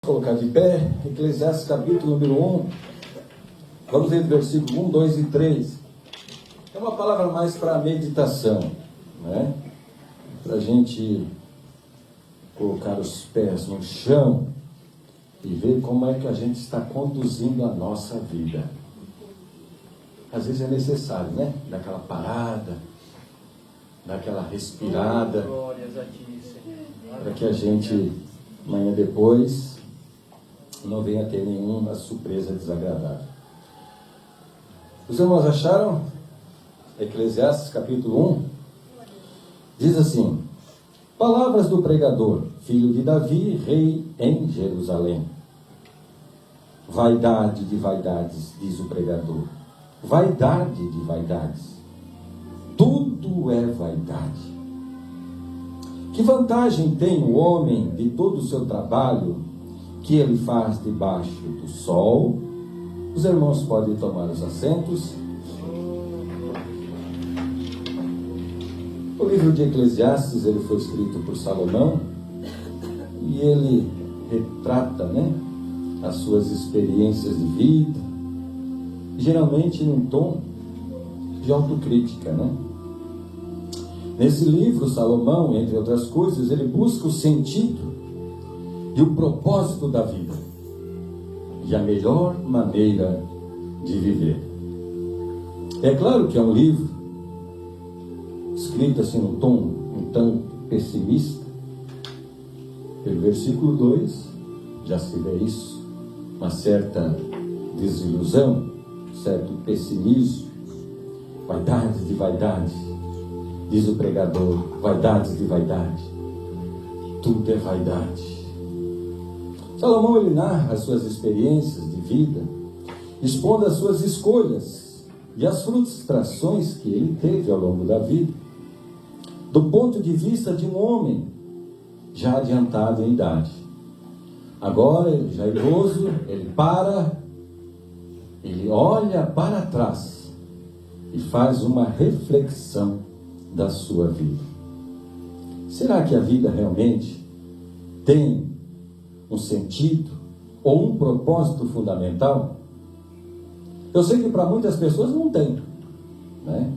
Colocar de pé, Eclesiastes capítulo número 1, vamos ler versículo 1, 2 e 3. É uma palavra mais para meditação, né? Para a gente colocar os pés no chão e ver como é que a gente está conduzindo a nossa vida. Às vezes é necessário, né? Daquela parada, daquela respirada, para que a gente, amanhã depois, não venha ter nenhuma surpresa desagradável. Os irmãos acharam? Eclesiastes capítulo 1 diz assim: palavras do pregador, filho de Davi, rei em Jerusalém. Vaidade de vaidades, diz o pregador. Vaidade de vaidades. Tudo é vaidade. Que vantagem tem o homem de todo o seu trabalho que ele faz debaixo do sol? Os irmãos podem tomar os assentos. O livro de Eclesiastes, ele foi escrito por Salomão e ele retrata, né, as suas experiências de vida, geralmente num tom de autocrítica, né? Nesse livro, Salomão, entre outras coisas, ele busca o sentido e o propósito da vida e a melhor maneira de viver. É claro que é um livro escrito assim num tom um tanto pessimista. Pelo versículo 2 já se vê isso, uma certa desilusão, certo pessimismo. Vaidade de vaidade, diz o pregador, vaidade de vaidade, tudo é vaidade. Salomão, ele narra as suas experiências de vida, expondo as suas escolhas e as frustrações que ele teve ao longo da vida, do ponto de vista de um homem já adiantado em idade. Agora, ele já idoso, ele olha para trás e faz uma reflexão da sua vida. Será que a vida realmente tem um sentido ou um propósito fundamental? Eu sei que para muitas pessoas não tem, né?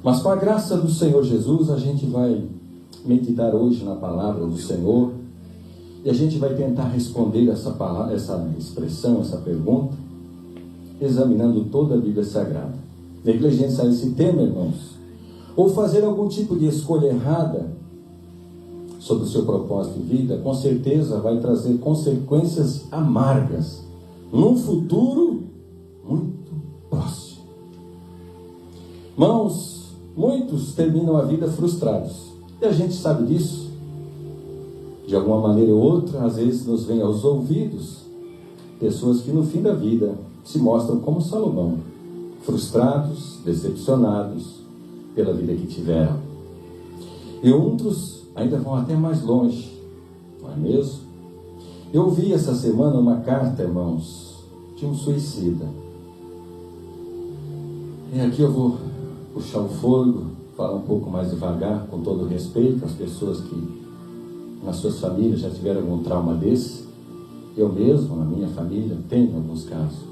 Mas com a graça do Senhor Jesus, a gente vai meditar hoje na palavra do Senhor e a gente vai tentar responder essa expressão, essa pergunta, examinando toda a Bíblia Sagrada. Negligenciar esse tema, irmãos, ou fazer algum tipo de escolha errada sobre o seu propósito de vida, com certeza vai trazer consequências amargas num futuro muito próximo. Irmãos, muitos terminam a vida frustrados, e a gente sabe disso. De alguma maneira ou outra, às vezes nos vem aos ouvidos pessoas que no fim da vida se mostram como Salomão, frustrados, decepcionados pela vida que tiveram. E outros ainda vão até mais longe, não é mesmo? Eu vi essa semana uma carta, irmãos, de um suicida. E aqui eu vou puxar o fôlego, falar um pouco mais devagar, com todo respeito às pessoas que nas suas famílias já tiveram algum trauma desse. Eu mesmo, na minha família, tenho alguns casos.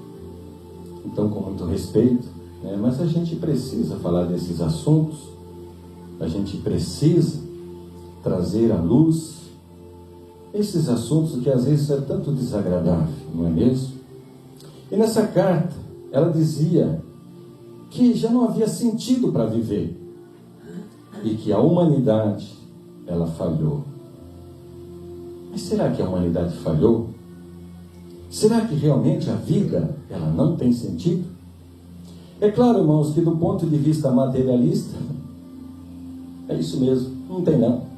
Então, com muito respeito, né? Mas a gente precisa falar desses assuntos, a gente precisa trazer à luz esses assuntos que às vezes é tanto desagradável, não é mesmo? E nessa carta, ela dizia que já não havia sentido para viver e que a humanidade, ela falhou. Mas será que a humanidade falhou? Será que realmente a vida, ela não tem sentido? É claro, irmãos, que do ponto de vista materialista, é isso mesmo, não tem não.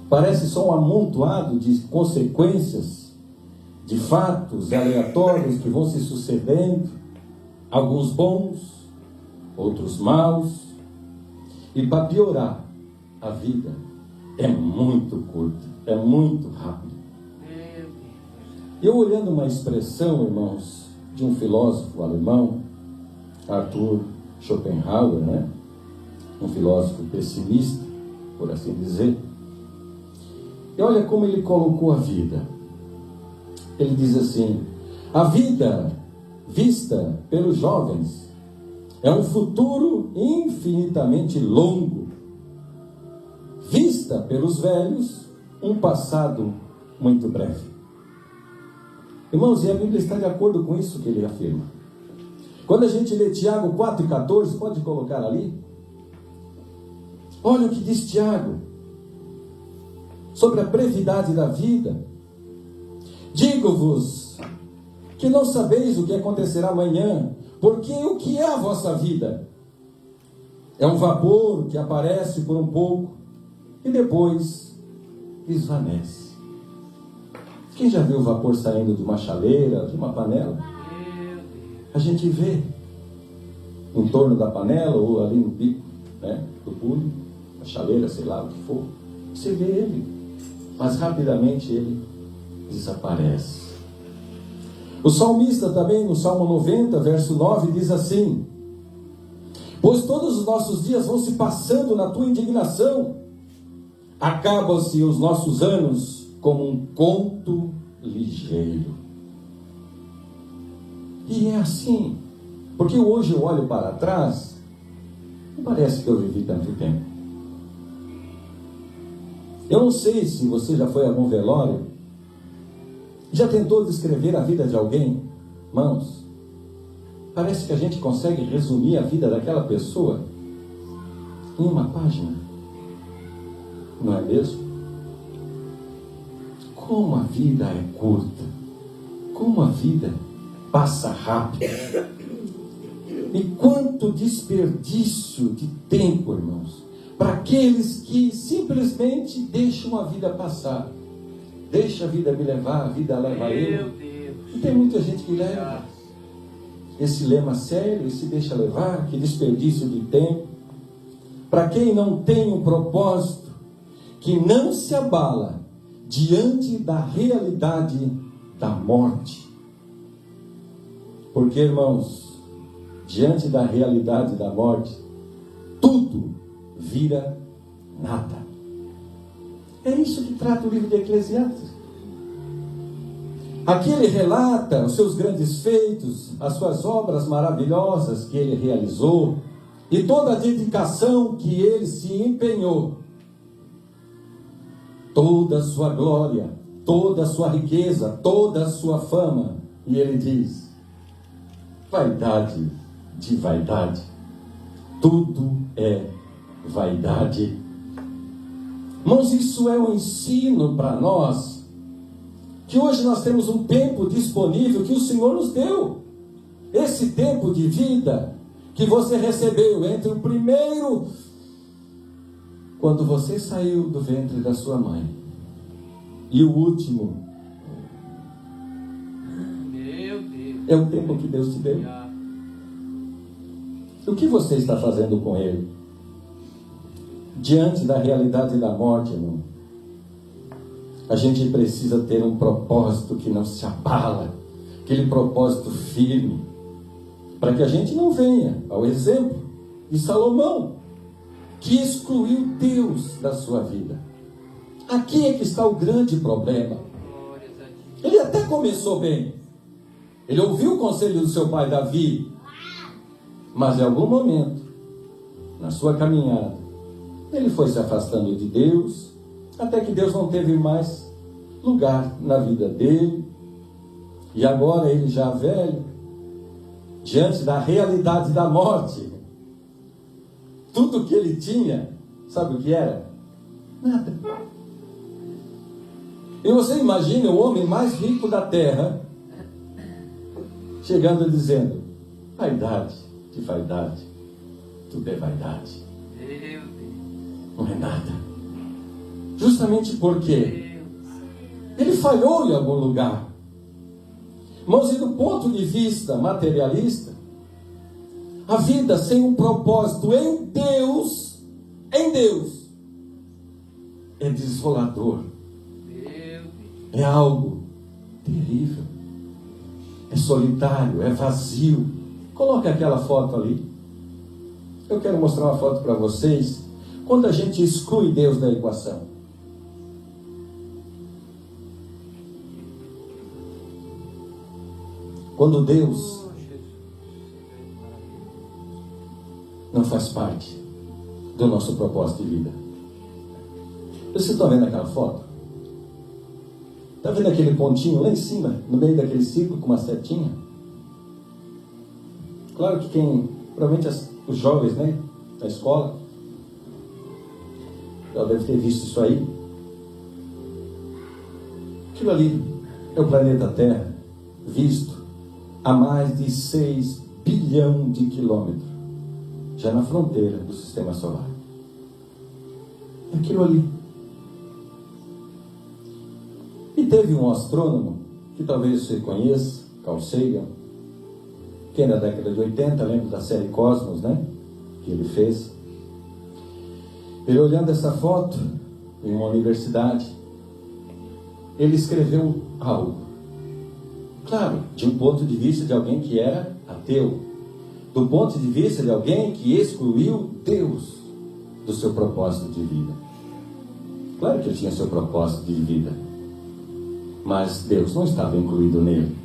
Parece só um amontoado de consequências, de fatos aleatórios que vão se sucedendo, alguns bons, outros maus. E para piorar, a vida é muito curta, é muito rápida. Eu olhando uma expressão, irmãos, de um filósofo alemão, Arthur Schopenhauer, né? Um filósofo pessimista, por assim dizer. E olha como ele colocou a vida. Ele diz assim: a vida vista pelos jovens é um futuro infinitamente longo, vista pelos velhos, um passado muito breve. Irmãos, e a Bíblia está de acordo com isso que ele afirma. Quando a gente lê Tiago 4,14, pode colocar ali? Olha o que diz Tiago sobre a brevidade da vida. Digo-vos que não sabeis o que acontecerá amanhã, porque o que é a vossa vida? É um vapor que aparece por um pouco e depois desvanece. Quem já viu o vapor saindo de uma chaleira, de uma panela? A gente vê em torno da panela ou ali no bico, né, do pulo, a chaleira, sei lá o que for. Você vê ele, mas rapidamente ele desaparece. O salmista também, no Salmo 90, verso 9, diz assim: pois todos os nossos dias vão se passando na tua indignação, acabam-se os nossos anos como um conto ligeiro. E é assim, porque hoje eu olho para trás, não parece que eu vivi tanto tempo. Eu não sei se você já foi a algum velório, já tentou descrever a vida de alguém? Irmãos, parece que a gente consegue resumir a vida daquela pessoa em uma página, não é mesmo? Como a vida é curta, como a vida passa rápido, e quanto desperdício de tempo, irmãos, para aqueles que simplesmente deixam a vida passar. Deixa a vida me levar, a vida leva eu. E tem muita gente que leva esse lema sério e se deixa levar, que desperdício de tempo. Para quem não tem um propósito, que não se abala diante da realidade da morte. Porque, irmãos, diante da realidade da morte, tudo vira nada. É isso que trata o livro de Eclesiastes. Aqui ele relata os seus grandes feitos, as suas obras maravilhosas que ele realizou e toda a dedicação que ele se empenhou. Toda a sua glória, toda a sua riqueza, toda a sua fama. E ele diz: vaidade de vaidade, tudo é vaidade. Irmãos, isso é um ensino para nós, que hoje nós temos um tempo disponível que o Senhor nos deu. Esse tempo de vida que você recebeu entre o primeiro, quando você saiu do ventre da sua mãe, e o último, meu Deus, é o tempo que Deus te deu. O que você está fazendo com ele? Diante da realidade da morte, irmão, a gente precisa ter um propósito que não se abala, aquele propósito firme, para que a gente não venha ao exemplo de Salomão, que excluiu Deus da sua vida. Aqui é que está o grande problema. Ele até começou bem, ele ouviu o conselho do seu pai Davi, mas em algum momento, na sua caminhada, ele foi se afastando de Deus, até que Deus não teve mais lugar na vida dele. E agora ele já velho, diante da realidade da morte, tudo que ele tinha, sabe o que era? Nada. E você imagina o homem mais rico da terra, chegando e dizendo: vaidade de vaidade, tudo é vaidade. Não é nada. Justamente porque ele falhou em algum lugar. Mas e do ponto de vista materialista, a vida sem um propósito em Deus, é desolador. É algo terrível. É solitário, é vazio. Coloque aquela foto ali. Eu quero mostrar uma foto para vocês. Quando a gente exclui Deus da equação. Quando Deus não faz parte do nosso propósito de vida. Vocês estão vendo aquela foto? Está vendo aquele pontinho lá em cima, no meio daquele círculo com uma setinha? Claro que provavelmente os jovens, né, da escola, já deve ter visto isso aí. Aquilo ali é o planeta Terra, visto a mais de 6 bilhões de quilômetros, já na fronteira do Sistema Solar. É aquilo ali. E teve um astrônomo, que talvez você conheça, Carl Sagan, que é da década de 80, lembra da série Cosmos, né? Que ele fez. Ele, olhando essa foto em uma universidade, ele escreveu algo. Claro, de um ponto de vista de alguém que era ateu. Do ponto de vista de alguém que excluiu Deus do seu propósito de vida. Claro que ele tinha seu propósito de vida, mas Deus não estava incluído nele.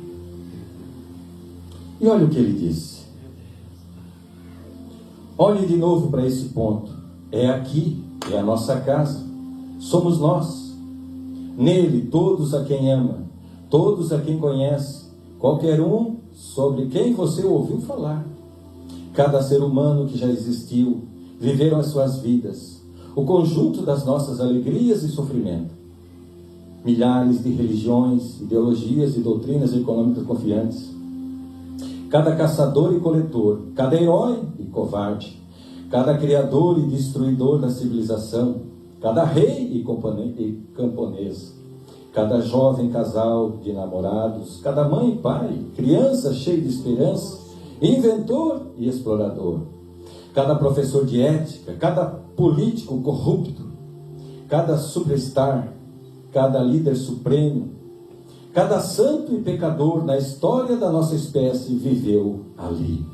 E olha o que ele disse. Olhe de novo para esse ponto. É aqui, é a nossa casa. Somos nós. Nele, todos a quem ama, todos a quem conhece, qualquer um sobre quem você ouviu falar. Cada ser humano que já existiu, viveram as suas vidas, o conjunto das nossas alegrias e sofrimento. Milhares de religiões, ideologias e doutrinas econômicas confiantes. Cada caçador e coletor, cada herói e covarde, cada criador e destruidor da civilização, cada rei e camponês, cada jovem casal de namorados, cada mãe e pai, criança cheia de esperança, inventor e explorador, cada professor de ética, cada político corrupto, cada superstar, cada líder supremo, cada santo e pecador na história da nossa espécie viveu ali,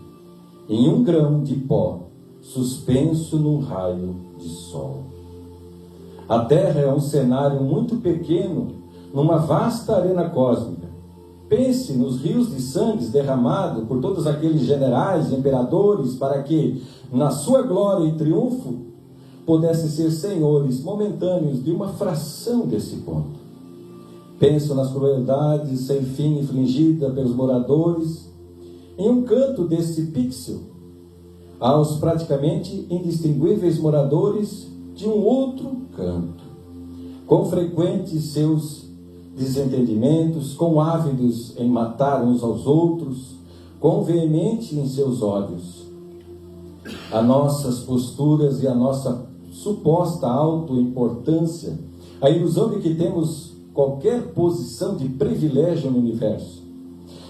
em um grão de pó, suspenso num raio de sol. A Terra é um cenário muito pequeno, numa vasta arena cósmica. Pense nos rios de sangue derramados por todos aqueles generais e imperadores para que, na sua glória e triunfo, pudessem ser senhores momentâneos de uma fração desse ponto. Penso nas crueldades sem fim infligidas pelos moradores em um canto desse pixel, aos praticamente indistinguíveis moradores de um outro canto, com frequentes seus desentendimentos, com ávidos em matar uns aos outros, com veemente em seus ódios. As nossas posturas e a nossa suposta autoimportância, a ilusão de que temos qualquer posição de privilégio no universo,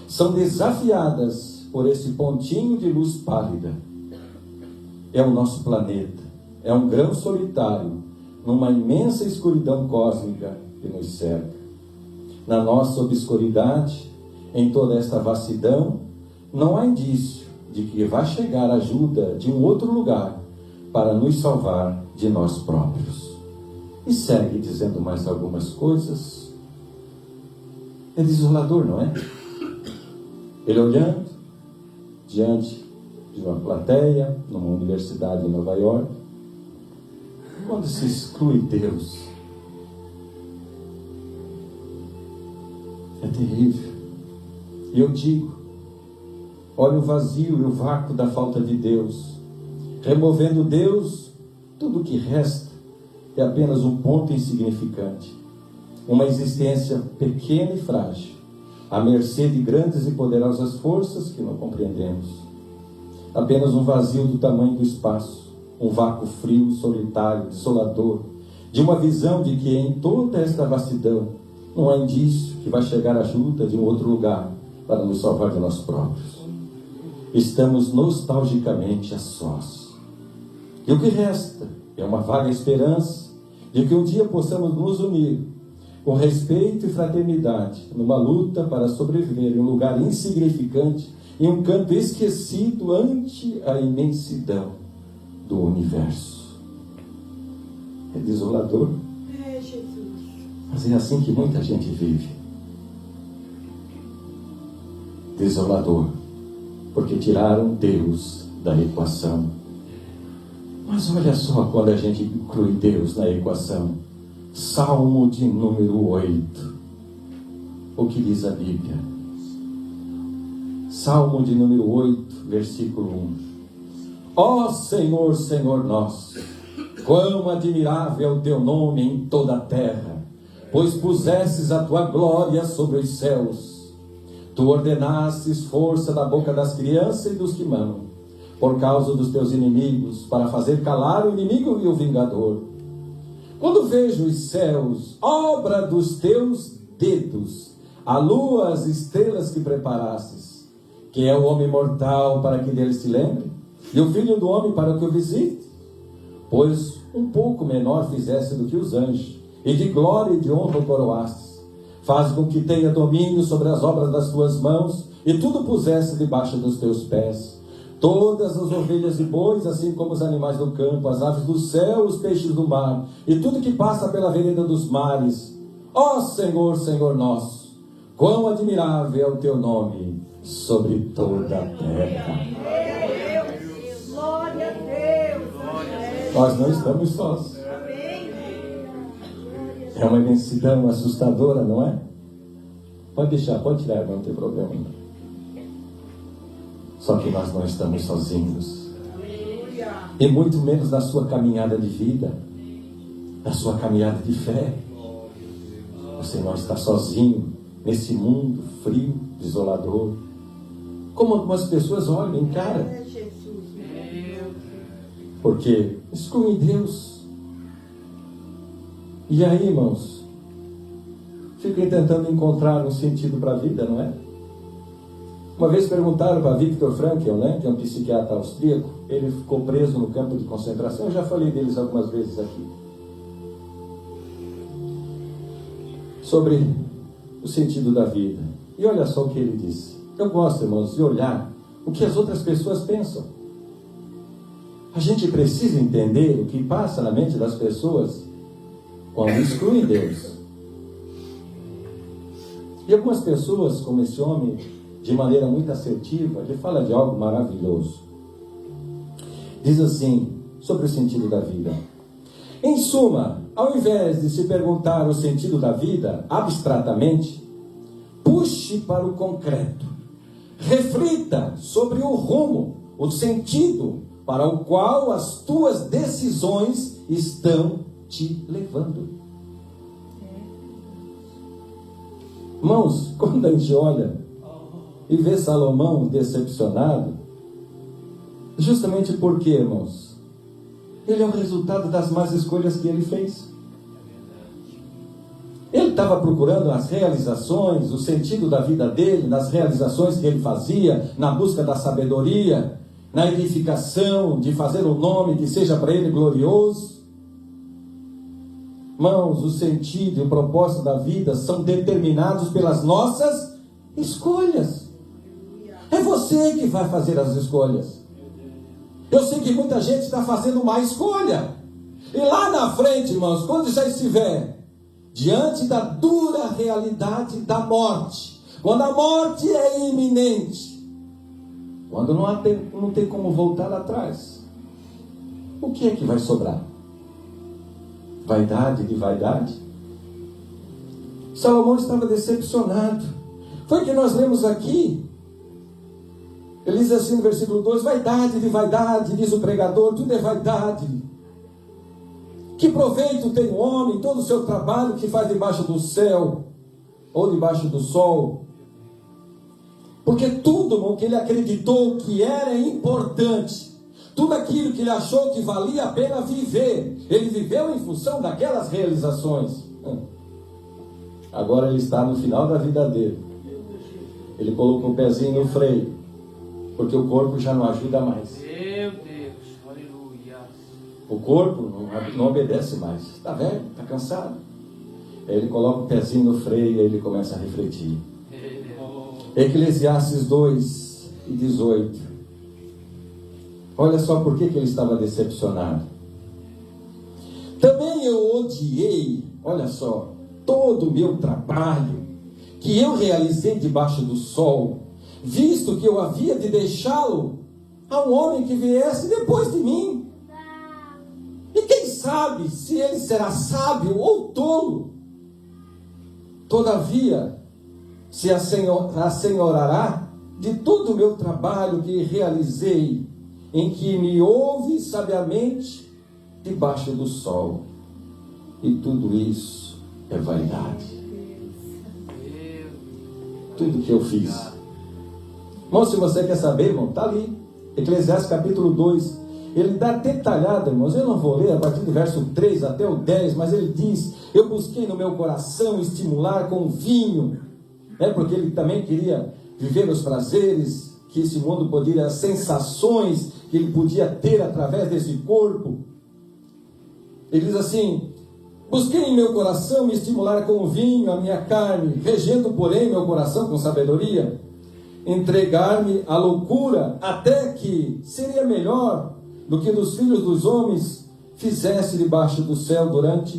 são desafiadas por esse pontinho de luz pálida. É o nosso planeta, é um grão solitário, numa imensa escuridão cósmica que nos cerca. Na nossa obscuridade, em toda esta vastidão, não há indício de que vai chegar ajuda de um outro lugar para nos salvar de nós próprios. E segue dizendo mais algumas coisas. É desolador, não é? Ele olhando diante de uma plateia, numa universidade em Nova York, quando se exclui Deus, é terrível. E eu digo, olha o vazio e o vácuo da falta de Deus. Removendo Deus, tudo o que resta é apenas um ponto insignificante. Uma existência pequena e frágil, à mercê de grandes e poderosas forças que não compreendemos. Apenas um vazio do tamanho do espaço, um vácuo frio, solitário, desolador, de uma visão de que em toda esta vastidão não há indício que vai chegar ajuda de um outro lugar para nos salvar de nós próprios. Estamos nostalgicamente a sós. E o que resta é uma vaga esperança de que um dia possamos nos unir com respeito e fraternidade numa luta para sobreviver em um lugar insignificante, em um canto esquecido ante a imensidão do universo. É desolador. É, Jesus. Mas é assim que muita gente vive. desolador, porque tiraram Deus da equação. Mas olha só quando a gente inclui Deus na equação. Salmo de número 8. O que diz a Bíblia? Salmo de número 8, versículo 1. Ó Senhor, Senhor nosso, quão admirável é o teu nome em toda a terra, pois pusestes a tua glória sobre os céus. Tu ordenastes força da boca das crianças e dos que mamam, por causa dos teus inimigos, para fazer calar o inimigo e o vingador. Quando vejo os céus, obra dos teus dedos, a lua, as estrelas que preparastes, que é o homem mortal para que dele se lembre, e o filho do homem para que o visite? Pois um pouco menor fizeste do que os anjos, e de glória e de honra o coroastes. Faz com que tenha domínio sobre as obras das tuas mãos, e tudo puseste debaixo dos teus pés. Todas as ovelhas e bois, assim como os animais do campo, as aves do céu, os peixes do mar, e tudo que passa pela vereda dos mares. Ó Senhor, Senhor nosso, quão admirável é o teu nome sobre toda a terra. Glória a Deus. Nós não estamos sós. É uma imensidão assustadora, não é? Pode deixar, pode tirar, não tem problema não. Só que nós não estamos sozinhos. E muito menos na sua caminhada de vida, na sua caminhada de fé. Você não está sozinho nesse mundo frio, desolador. Como algumas pessoas olham, encaram. Porque excluem Deus. E aí, irmãos, fiquem tentando encontrar um sentido para a vida, não é? Uma vez perguntaram para Viktor Frankl, né, que é um psiquiatra austríaco, ele ficou preso no campo de concentração, eu já falei deles algumas vezes aqui, sobre o sentido da vida. E olha só o que ele disse. Eu gosto, irmãos, de olhar o que as outras pessoas pensam. A gente precisa entender o que passa na mente das pessoas quando excluem Deus. E algumas pessoas, como esse homem, de maneira muito assertiva, ele fala de algo maravilhoso. Diz assim, sobre o sentido da vida. Em suma, ao invés de se perguntar o sentido da vida abstratamente, puxe para o concreto. Reflita sobre o rumo, o sentido para o qual as tuas decisões estão te levando. Irmãos, quando a gente olha e vê Salomão decepcionado, justamente porque, irmãos, ele é o resultado das más escolhas que ele fez. Ele estava procurando as realizações, o sentido da vida dele, nas realizações que ele fazia, na busca da sabedoria, na edificação, de fazer um nome que seja para ele glorioso. Irmãos, o sentido e o propósito da vida são determinados pelas nossas escolhas. É você que vai fazer as escolhas. Eu sei que muita gente está fazendo uma escolha. E lá na frente, irmãos, quando já estiver diante da dura realidade da morte, quando a morte é iminente, quando não tem como voltar atrás, o que é que vai sobrar? Vaidade de vaidade? Salomão estava decepcionado. Foi o que nós lemos aqui. Ele diz assim no versículo 2, vaidade de vaidade, diz o pregador, tudo é vaidade. Que proveito tem o homem, todo o seu trabalho que faz debaixo do céu, ou debaixo do sol? Porque tudo o que ele acreditou que era importante, tudo aquilo que ele achou que valia a pena viver, ele viveu em função daquelas realizações. Agora ele está no final da vida dele. Ele colocou o pezinho no freio, porque o corpo já não ajuda mais. Meu Deus, aleluia. O corpo não obedece mais. Está velho, está cansado. Aí ele coloca o pezinho no freio e ele começa a refletir. Eclesiastes 2 e 18. Olha só por que ele estava decepcionado. Também eu odiei, olha só, todo o meu trabalho que eu realizei debaixo do sol, visto que eu havia de deixá-lo a um homem que viesse depois de mim. E quem sabe se ele será sábio ou tolo? Todavia, se assenhorará de todo o meu trabalho que realizei, em que me ouve sabiamente debaixo do sol. E tudo isso é vaidade. Tudo que eu fiz. Irmão, se você quer saber, irmão, está ali. Eclesiastes capítulo 2. Ele dá detalhado, irmãos. Eu não vou ler a partir do verso 3 até o 10, mas ele diz: eu busquei no meu coração estimular com vinho, porque ele também queria viver os prazeres que esse mundo poderia, as sensações que ele podia ter através desse corpo. Ele diz assim: busquei em meu coração me estimular com vinho a minha carne, regendo porém meu coração com sabedoria, entregar-me à loucura, até que seria melhor do que dos filhos dos homens fizesse debaixo do céu durante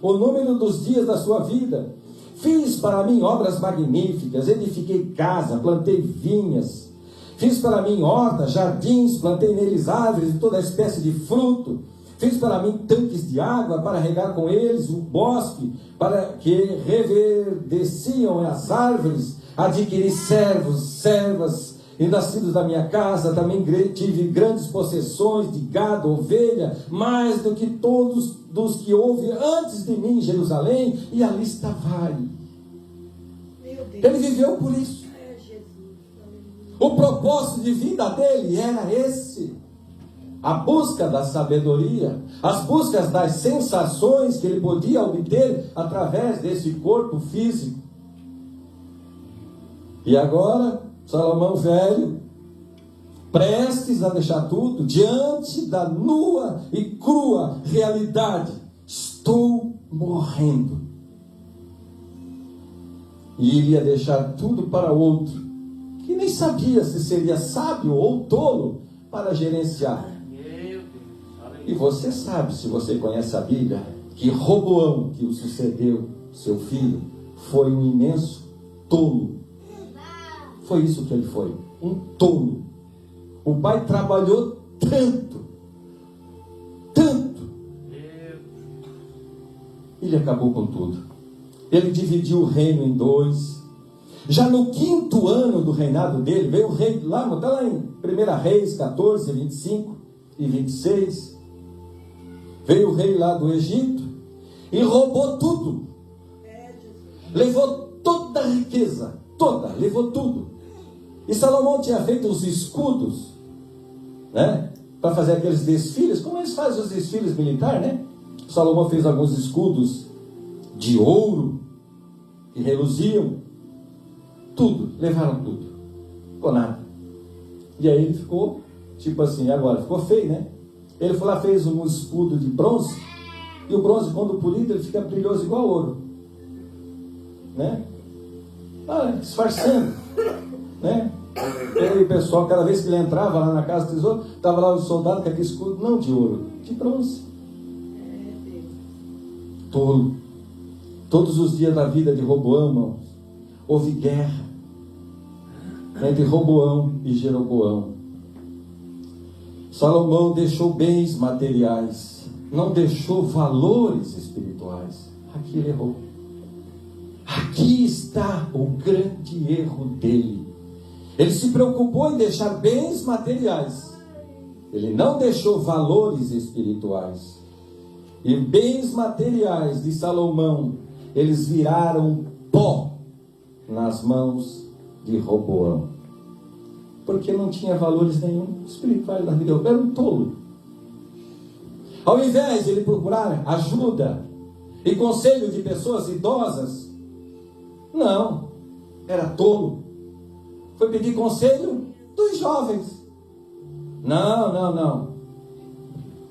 o número dos dias da sua vida. Fiz para mim obras magníficas, edifiquei casa, plantei vinhas, fiz para mim hortas, jardins, plantei neles árvores de toda espécie de fruto, fiz para mim tanques de água para regar com eles um bosque, para que reverdeciam as árvores, adquiri servos, servas, e nascidos da minha casa, também tive grandes possessões de gado, ovelha, mais do que todos dos que houve antes de mim em Jerusalém, e a lista vai. Ele viveu por isso. O propósito de vida dele era esse: a busca da sabedoria, as buscas das sensações que ele podia obter através desse corpo físico. E agora, Salomão velho, prestes a deixar tudo, diante da nua e crua realidade: estou morrendo. E ele ia deixar tudo para outro, que nem sabia se seria sábio ou tolo para gerenciar. E você sabe, se você conhece a Bíblia, que Roboão, que o sucedeu, seu filho, foi um imenso tolo. Foi isso que ele foi, um tolo. O pai trabalhou tanto, ele acabou com tudo. Ele dividiu o reino em dois. Já no 5º ano do reinado dele, veio o rei, está lá em 1 Reis 14, 25 e 26. Veio o rei lá do Egito e roubou tudo. Levou toda a riqueza, levou tudo. E Salomão tinha feito os escudos, para fazer aqueles desfiles, como eles fazem os desfiles militares, Salomão fez alguns escudos de ouro, que reluziam, tudo, levaram tudo, ficou nada. E aí ele ficou, tipo assim, agora ficou feio, Ele foi lá, fez um escudo de bronze, e o bronze, quando polido, ele fica brilhoso igual ouro, disfarçando, E aí o pessoal, cada vez que ele entrava lá na casa do tesouro, estava lá o soldado com aquele escudo, não de ouro, de bronze. Tolo. Todos os dias da vida de Roboão, irmãos, houve guerra entre Roboão e Jeroboão. Salomão deixou bens materiais, não deixou valores espirituais. Aqui ele errou. Aqui está o grande erro dele. Ele se preocupou em deixar bens materiais, ele não deixou valores espirituais. E bens materiais de Salomão, eles viraram pó nas mãos de Roboão, porque não tinha valores nenhum espirituais na vida. Era um tolo. Ao invés de ele procurar ajuda e conselho de pessoas idosas, não, era tolo. Foi pedir conselho dos jovens. Não.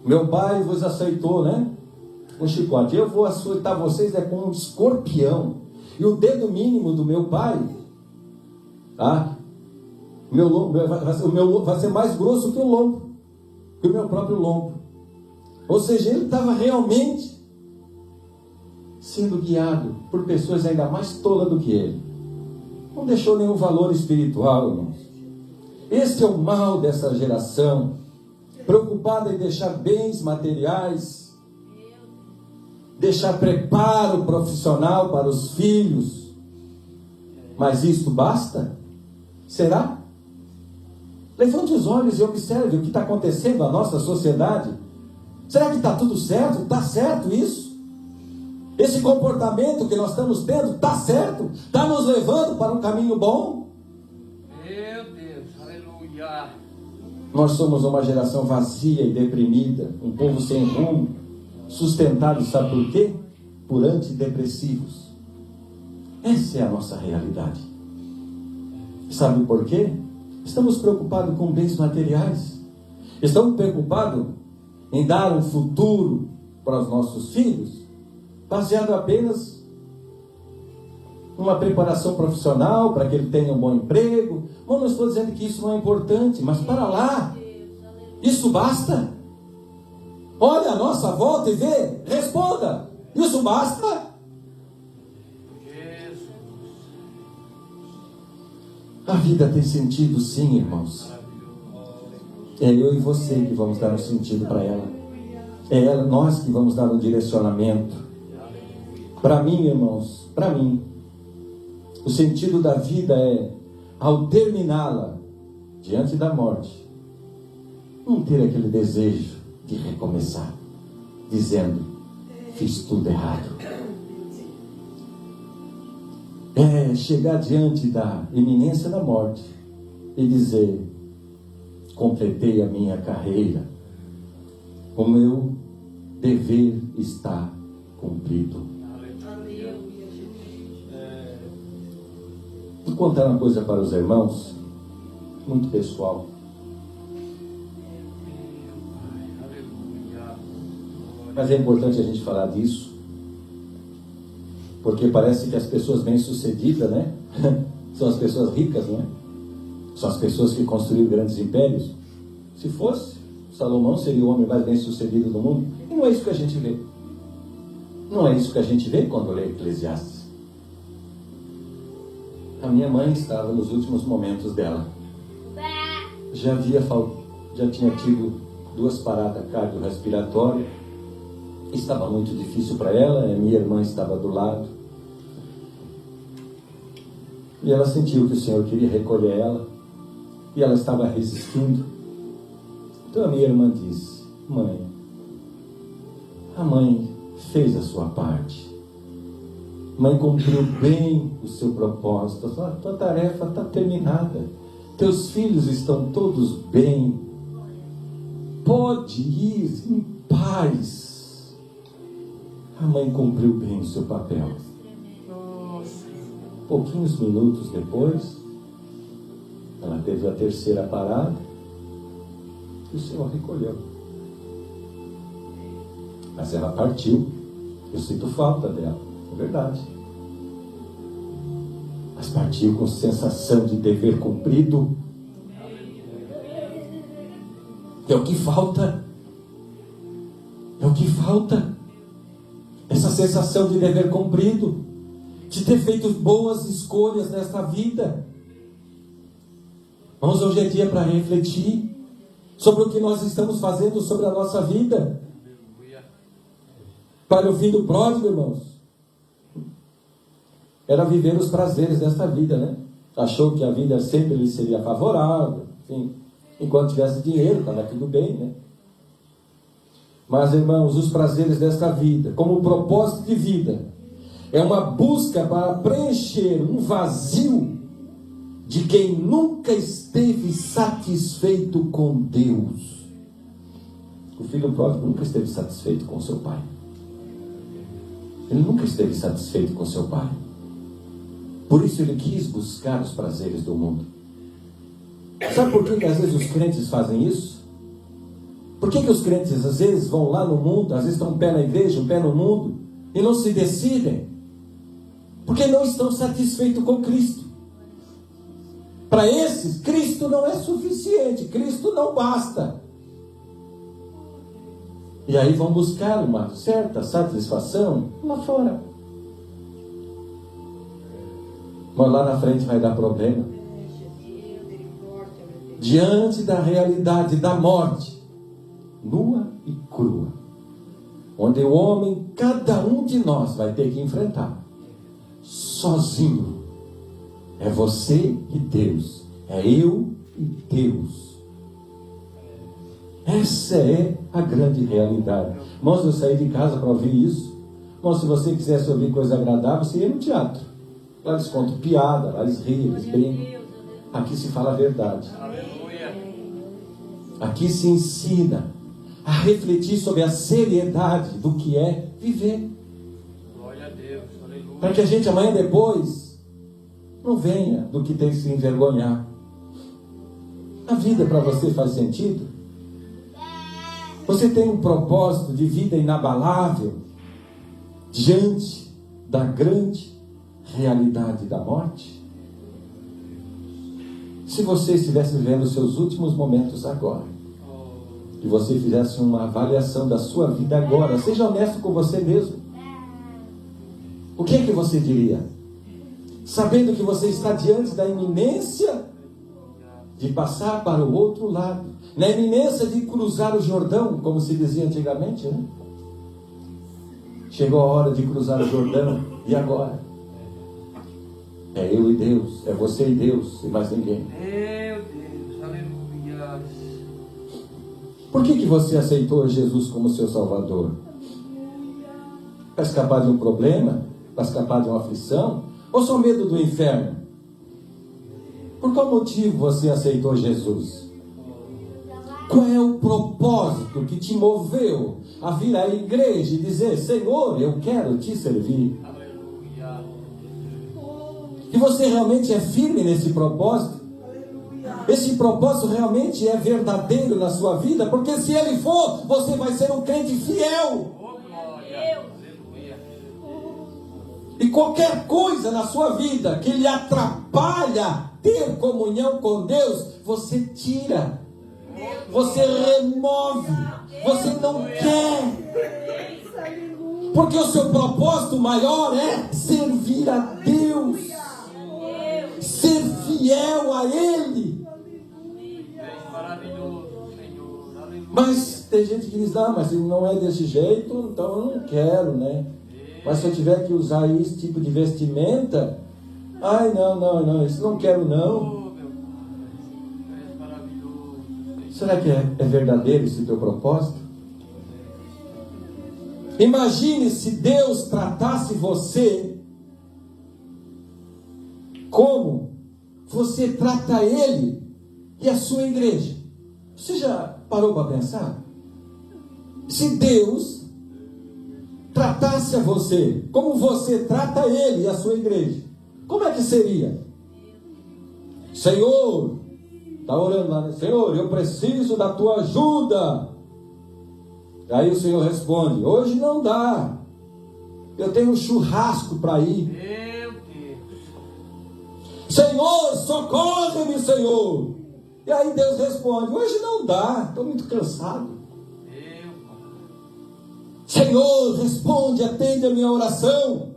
Meu pai vos aceitou, um chicote. Eu vou açoitar vocês com um escorpião. E o dedo mínimo do meu pai, o meu lombo vai ser mais grosso que o lombo, que o meu próprio lombo. Ou seja, ele estava realmente sendo guiado por pessoas ainda mais tolas do que ele. Não deixou nenhum valor espiritual, irmãos. Este é o mal dessa geração, preocupada em deixar bens materiais, deixar preparo profissional para os filhos. Mas isto basta? Será? Levante os olhos e observe o que está acontecendo na nossa sociedade. Será que está tudo certo? Está certo isso? Esse comportamento que nós estamos tendo, está certo? Está nos levando para um caminho bom? Meu Deus, aleluia. Nós somos uma geração vazia e deprimida, um povo sem rumo, sustentado, sabe por quê? Por antidepressivos. Essa é a nossa realidade. Sabe por quê? Estamos preocupados com bens materiais. Estamos preocupados em dar um futuro para os nossos filhos, baseado apenas numa preparação profissional, para que ele tenha um bom emprego. Não estou dizendo que isso não é importante, mas para lá, isso basta? Olha a nossa volta e vê, responda, isso basta? A vida tem sentido, sim, irmãos. É eu e você que vamos dar um sentido para ela. É ela, nós que vamos dar um direcionamento. Para mim, irmãos, para mim, o sentido da vida é, ao terminá-la, diante da morte, não ter aquele desejo de recomeçar, dizendo, fiz tudo errado. É chegar diante da iminência da morte e dizer, completei a minha carreira, o meu dever está cumprido. Vou contar uma coisa para os irmãos, muito pessoal. Mas é importante a gente falar disso, porque parece que as pessoas bem-sucedidas, né? São as pessoas ricas, né? São as pessoas que construíram grandes impérios. Se fosse, Salomão seria o homem mais bem-sucedido do mundo. E não é isso que a gente vê. Não é isso que a gente vê quando lê Eclesiastes. A minha mãe estava nos últimos momentos dela. Já tinha tido 2 paradas cardiorrespiratórias. Estava muito difícil para ela. A minha irmã estava do lado. E ela sentiu que o Senhor queria recolher ela. E ela estava resistindo. Então a minha irmã disse, mãe, a mãe fez a sua parte. Mãe cumpriu bem o seu propósito. A tua tarefa está terminada. Teus filhos estão todos bem. Pode ir em paz. A mãe cumpriu bem o seu papel. Pouquinhos minutos depois, ela teve a 3ª parada e o Senhor recolheu. Mas ela partiu. Eu sinto falta dela, é verdade. Mas partiu com sensação de dever cumprido. É o que falta. É o que falta. Essa sensação de dever cumprido, de ter feito boas escolhas nesta vida. Vamos, hoje é dia para refletir sobre o que nós estamos fazendo sobre a nossa vida. Para o filho pródigo, irmãos, era viver os prazeres desta vida, né? Achou que a vida sempre lhe seria favorável, enfim, enquanto tivesse dinheiro, estava tudo bem, né? Mas, irmãos, os prazeres desta vida, como propósito de vida, é uma busca para preencher um vazio de quem nunca esteve satisfeito com Deus. O filho pródigo nunca esteve satisfeito com seu pai. Ele nunca esteve satisfeito com seu pai. Por isso ele quis buscar os prazeres do mundo. Sabe por que às vezes os crentes fazem isso? Por que os crentes às vezes vão lá no mundo, às vezes estão um pé na igreja, um pé no mundo, e não se decidem? Porque não estão satisfeitos com Cristo. Para esses, Cristo não é suficiente, Cristo não basta. E aí vão buscar uma certa satisfação lá fora. Mas lá na frente vai dar problema. Diante da realidade da morte, nua e crua, onde o homem, cada um de nós, vai ter que enfrentar, sozinho. É você e Deus. É eu e Deus. Essa é a grande realidade. Irmãos, eu saí de casa para ouvir isso. Irmão, se você quisesse ouvir coisa agradável, você ia no teatro. Lá eles contam piada, lá eles riem, eles brincam. Aqui se fala a verdade. Aqui se ensina a refletir sobre a seriedade do que é viver. Glória a Deus, aleluia. Para que a gente amanhã depois não venha do que tem que se envergonhar. A vida para você faz sentido? Você tem um propósito de vida inabalável diante da grande realidade da morte? Se você estivesse vivendo os seus últimos momentos agora, e você fizesse uma avaliação da sua vida agora, seja honesto com você mesmo, o que é que você diria? Sabendo que você está diante da iminência de passar para o outro lado, na iminência de cruzar o Jordão, como se dizia antigamente, né? Chegou a hora de cruzar o Jordão, e agora? É eu e Deus, é você e Deus, e mais ninguém. Meu Deus, aleluia. Por que você aceitou Jesus como seu Salvador? Para escapar de um problema? Para escapar de uma aflição? Ou só medo do inferno? Por qual motivo você aceitou Jesus? Qual é o propósito que te moveu a vir à igreja e dizer: Senhor, eu quero te servir? Aleluia. E você realmente é firme nesse propósito? Esse propósito realmente é verdadeiro na sua vida? Porque se ele for, você vai ser um crente fiel. Oh, glória. Aleluia. E qualquer coisa na sua vida que lhe atrapalha ter comunhão com Deus, você tira, você remove, você não quer. Porque o seu propósito maior é servir a Deus, ser fiel a Ele. Maravilhoso, Senhor. Aleluia. Mas tem gente que diz: não, mas se não é desse jeito, então eu não quero, né? Mas se eu tiver que usar esse tipo de vestimenta, ai, não, isso não quero não. Oh, meu Pai. És maravilhoso, Senhor. Será que é verdadeiro esse teu propósito? Imagine se Deus tratasse você como você trata Ele e a sua igreja. Você já parou para pensar? Se Deus tratasse a você como você trata Ele e a sua igreja, como é que seria? Senhor, está orando lá, né? Senhor, eu preciso da tua ajuda. Aí o Senhor responde: hoje não dá, eu tenho um churrasco para ir. Meu Deus. Senhor, socorre-me, Senhor. E aí Deus responde: hoje não dá, estou muito cansado. Meu Pai. Senhor, responde, atende a minha oração.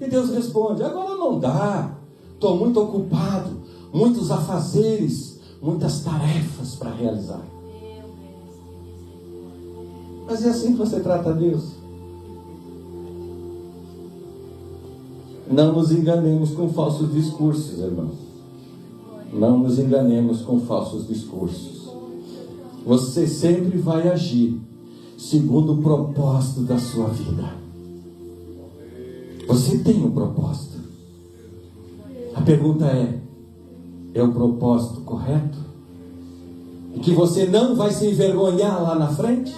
E Deus responde: agora não dá, estou muito ocupado, muitos afazeres, muitas tarefas para realizar. Mas é assim que você trata a Deus? Não nos enganemos com falsos discursos, irmãos. Não nos enganemos com falsos discursos. Você sempre vai agir segundo o propósito da sua vida. Você tem um propósito. A pergunta é o propósito correto? E que você não vai se envergonhar lá na frente?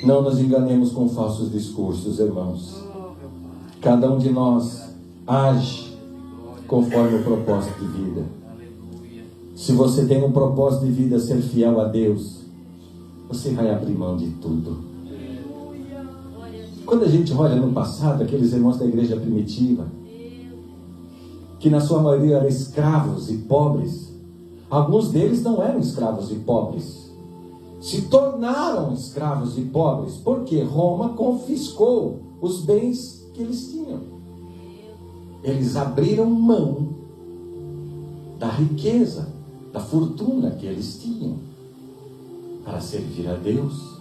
Não nos enganemos com falsos discursos, irmãos. Cada um de nós age conforme o propósito de vida. Se você tem um propósito de vida, ser fiel a Deus, você vai abrir mão de tudo. Quando a gente olha no passado, aqueles irmãos da igreja primitiva, que na sua maioria eram escravos e pobres, alguns deles não eram escravos e pobres, se tornaram escravos e pobres, porque Roma confiscou os bens que eles tinham. Eles abriram mão da riqueza, da fortuna que eles tinham, para servir a Deus.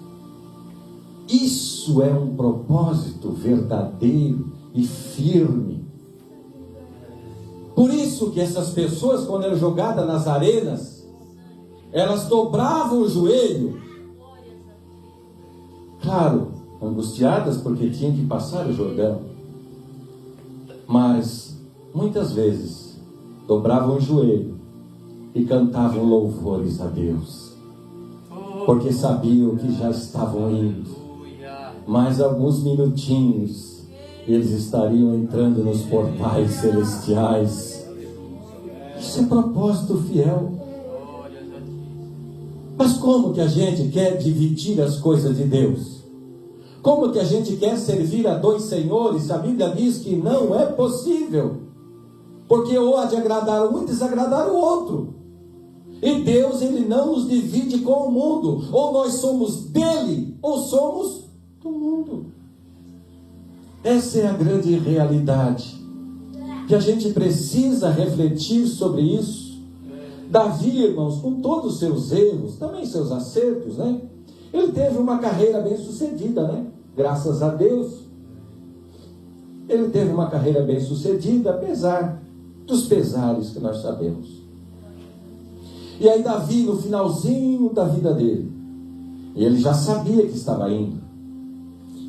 Isso é um propósito verdadeiro e firme. Por isso que essas pessoas, quando eram jogadas nas arenas, elas dobravam o joelho, claro, angustiadas porque tinham que passar o Jordão, mas muitas vezes dobravam o joelho e cantavam louvores a Deus, porque sabiam que já estavam indo. Mais alguns minutinhos, eles estariam entrando nos portais celestiais. Isso é propósito fiel. Mas como que a gente quer dividir as coisas de Deus? Como que a gente quer servir a dois senhores? A Bíblia diz que não é possível, porque ou há de agradar um e desagradar o outro. E Deus, Ele não nos divide com o mundo. Ou nós somos dele, ou somos do mundo. Essa é a grande realidade. E a gente precisa refletir sobre isso. Davi, irmãos, com todos os seus erros, também seus acertos, né? Ele teve uma carreira bem sucedida, né? Graças a Deus. Ele teve uma carreira bem sucedida, apesar dos pesares que nós sabemos. E aí Davi, no finalzinho da vida dele, ele já sabia que estava indo.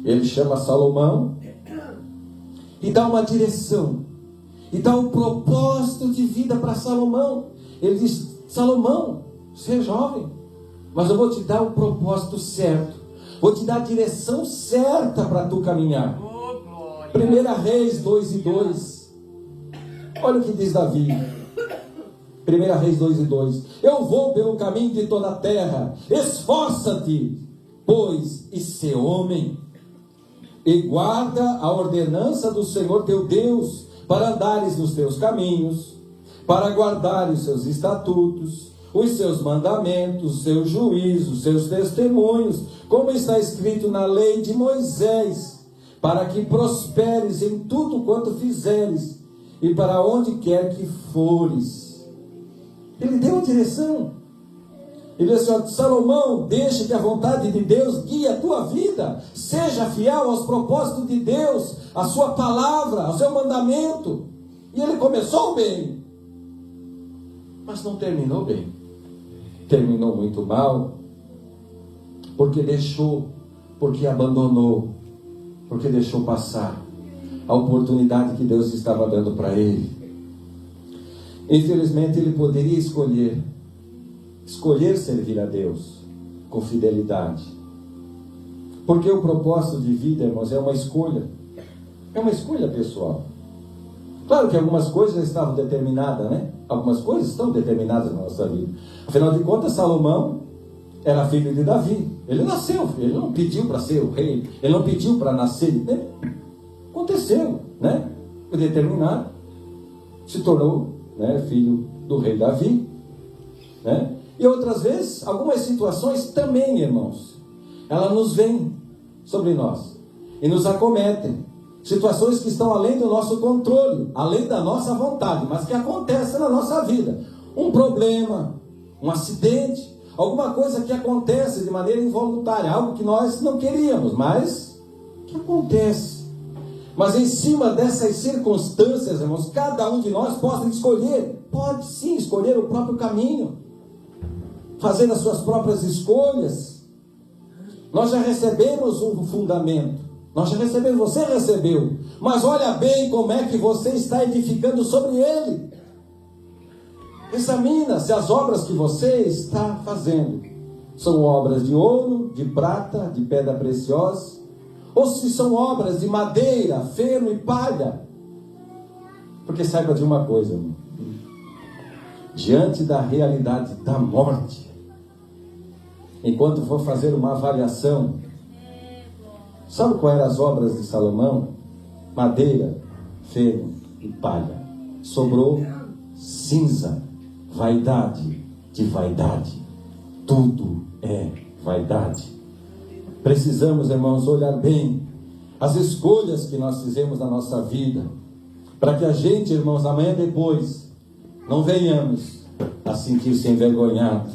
Ele chama Salomão e dá uma direção, e dá um propósito de vida para Salomão. Ele diz: Salomão, você é jovem, mas eu vou te dar um propósito certo, vou te dar a direção certa para tu caminhar. 1 Reis 2:2. Olha o que diz Davi. 1 Reis 2:2. Eu vou pelo caminho de toda a terra, esforça-te, pois, e sê homem, e guarda a ordenança do Senhor teu Deus, para andares nos teus caminhos, para guardares os seus estatutos, os seus mandamentos, os seus juízos, os seus testemunhos, como está escrito na lei de Moisés, para que prosperes em tudo quanto fizeres, e para onde quer que fores. Ele deu a direção. Ele disse assim: Salomão, deixa que a vontade de Deus guie a tua vida, seja fiel aos propósitos de Deus, à sua palavra, ao seu mandamento. E ele começou bem, mas não terminou bem. Terminou muito mal, porque abandonou, porque deixou passar a oportunidade que Deus estava dando para ele. Infelizmente ele poderia escolher servir a Deus com fidelidade, porque o propósito de vida, irmãos, é uma escolha pessoal. Claro que algumas coisas já estavam determinadas, né? Algumas coisas estão determinadas na nossa vida. Afinal de contas, Salomão era filho de Davi. Ele nasceu, ele não pediu para ser o rei, ele não pediu para nascer, né? Aconteceu, né? Foi determinado, se tornou, né, filho do rei Davi, né? E outras vezes, algumas situações também, irmãos, elas nos vêm sobre nós e nos acometem. Situações que estão além do nosso controle, além da nossa vontade, mas que acontecem na nossa vida. Um problema, um acidente, alguma coisa que acontece de maneira involuntária, algo que nós não queríamos, mas que acontece. Mas em cima dessas circunstâncias, irmãos, cada um de nós pode sim escolher o próprio caminho, fazer as suas próprias escolhas. Nós já recebemos um fundamento, você recebeu, mas olha bem como é que você está edificando sobre ele. Examina se as obras que você está fazendo são obras de ouro, de prata, de pedra preciosa, ou se são obras de madeira, feno e palha. Porque saiba de uma coisa, irmão, diante da realidade da morte, enquanto for fazer uma avaliação, sabe quais eram as obras de Salomão? Madeira, feno e palha. Sobrou cinza, vaidade de vaidade. Tudo é vaidade. Precisamos, irmãos, olhar bem as escolhas que nós fizemos na nossa vida, para que a gente, irmãos, amanhã depois, não venhamos a sentir-se envergonhado.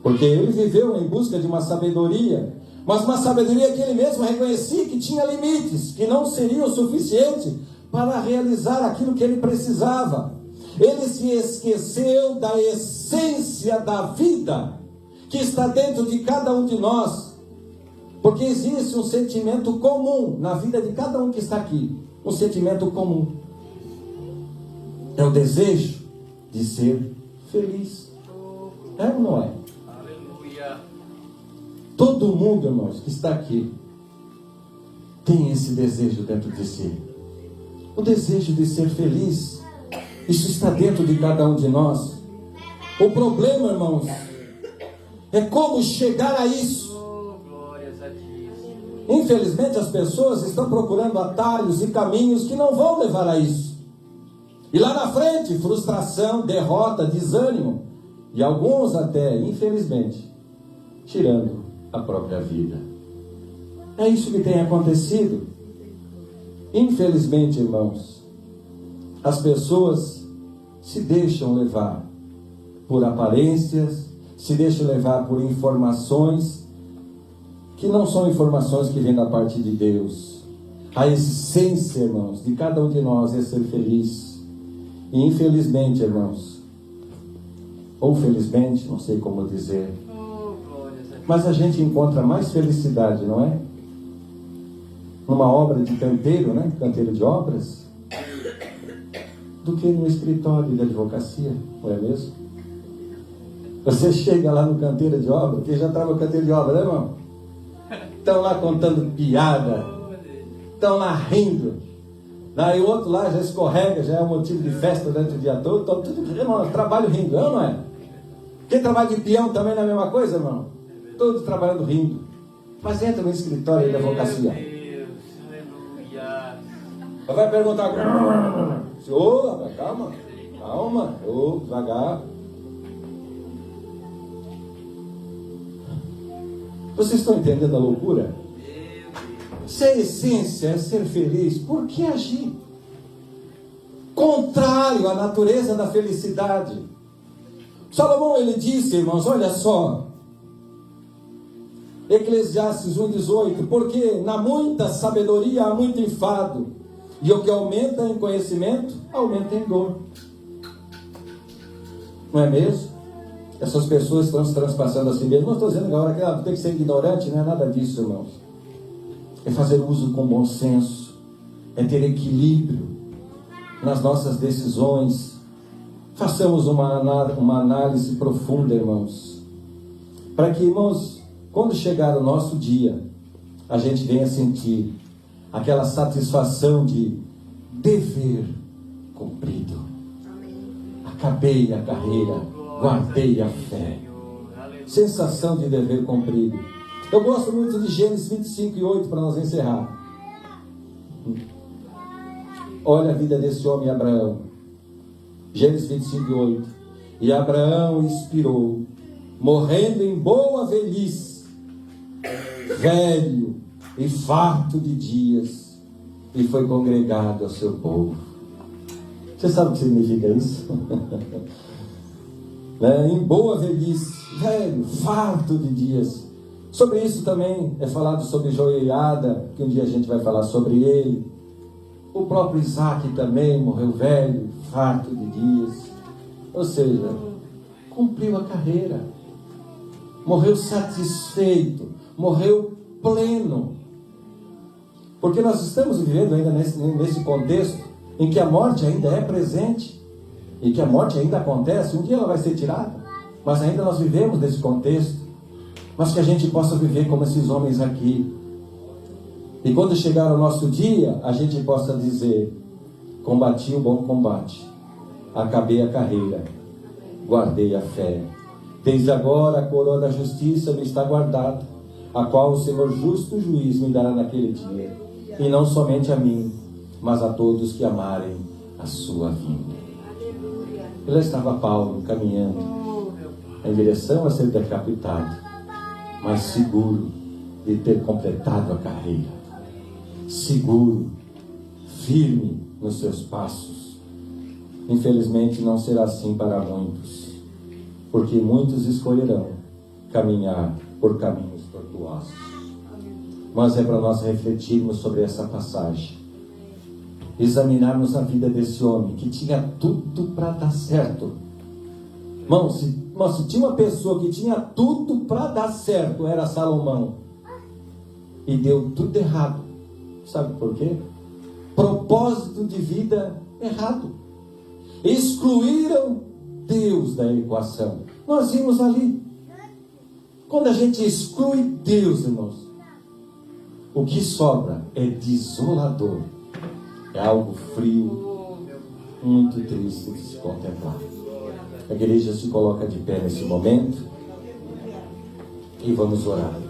Porque ele viveu em busca de uma sabedoria, mas uma sabedoria que ele mesmo reconhecia que tinha limites, que não seria o suficiente para realizar aquilo que ele precisava. Ele se esqueceu da essência da vida que está dentro de cada um de nós, porque existe um sentimento comum na vida de cada um que está aqui, um sentimento comum, é o desejo de ser feliz. É ou não é? Aleluia. Todo mundo, irmãos, que está aqui tem esse desejo dentro de si, o desejo de ser feliz. Isso está dentro de cada um de nós. O problema, irmãos, é como chegar a isso. Glórias a Deus. Infelizmente as pessoas estão procurando atalhos e caminhos que não vão levar a isso. E lá na frente, frustração, derrota, desânimo, e alguns até, infelizmente, tirando a própria vida. É isso que tem acontecido. Infelizmente, irmãos, as pessoas se deixam levar por aparências, se deixam levar por informações que não são informações que vêm da parte de Deus. A essência, irmãos, de cada um de nós é ser feliz. E infelizmente, irmãos, ou felizmente, não sei como dizer, mas a gente encontra mais felicidade, não é? Numa obra de canteiro, né? Canteiro de obras, do que no escritório de advocacia, não é mesmo? Você chega lá no canteiro de obra, que já estava no canteiro de obra, né, irmão? Estão lá contando piada, estão lá rindo. Daí o outro lá já escorrega, já é um motivo de festa durante o dia todo. Então, tudo, irmão, trabalho rindo, não é? Quem trabalha de peão também não é a mesma coisa, irmão? Todos trabalhando rindo. Mas entra no escritório de advocacia. Aleluia. Vai perguntar, ô, calma, calma, ô, devagar. Vocês estão entendendo a loucura? Se a essência é ser feliz, por que agir contrário à natureza da felicidade? Salomão, ele disse, irmãos, olha só, Eclesiastes 1,18, porque na muita sabedoria há muito enfado, e o que aumenta em conhecimento, aumenta em dor. Não é mesmo? Essas pessoas estão se transpassando a si mesmas. Não estou dizendo agora que tem que ser ignorante, não é nada disso, irmãos. É fazer uso com bom senso, é ter equilíbrio nas nossas decisões. Façamos uma análise profunda, irmãos, para que, irmãos, quando chegar o nosso dia, a gente venha sentir aquela satisfação de dever cumprido. Acabei a carreira, guardei a fé. Sensação de dever cumprido. Eu gosto muito de Gênesis 25:8 para nós encerrar. Olha a vida desse homem Abraão. Gênesis 25:8. E Abraão expirou, morrendo em boa velhice, velho e farto de dias, e foi congregado ao seu povo. Você sabe o que significa isso? Em boa velhice, velho, farto de dias. Sobre isso também é falado sobre Joiada, que um dia a gente vai falar sobre ele. O próprio Isaac também morreu velho, farto de dias. Ou seja, cumpriu a carreira, morreu satisfeito, morreu pleno. Porque nós estamos vivendo ainda nesse contexto em que a morte ainda é presente e que a morte ainda acontece. Um dia ela vai ser tirada, mas ainda nós vivemos nesse contexto. Mas que a gente possa viver como esses homens aqui, e quando chegar o nosso dia, a gente possa dizer: combati o bom combate, acabei a carreira, guardei a fé. Desde agora a coroa da justiça me está guardada, a qual o Senhor justo juiz me dará naquele dia, e não somente a mim, mas a todos que amarem a sua vinda. E lá estava Paulo caminhando em direção a ser decapitado, mas seguro de ter completado a carreira, seguro, firme nos seus passos. Infelizmente não será assim para muitos, porque muitos escolherão caminhar por caminhos tortuosos. Mas é para nós refletirmos sobre essa passagem, examinarmos a vida desse homem que tinha tudo para dar certo. Irmão, se tinha uma pessoa que tinha tudo para dar certo, era Salomão, e deu tudo errado. Sabe por quê? Propósito de vida errado. Excluíram Deus da equação. Nós vimos ali. Quando a gente exclui Deus, irmãos, o que sobra é desolador. É algo frio, muito triste de se contemplar. A igreja se coloca de pé nesse momento e vamos orar.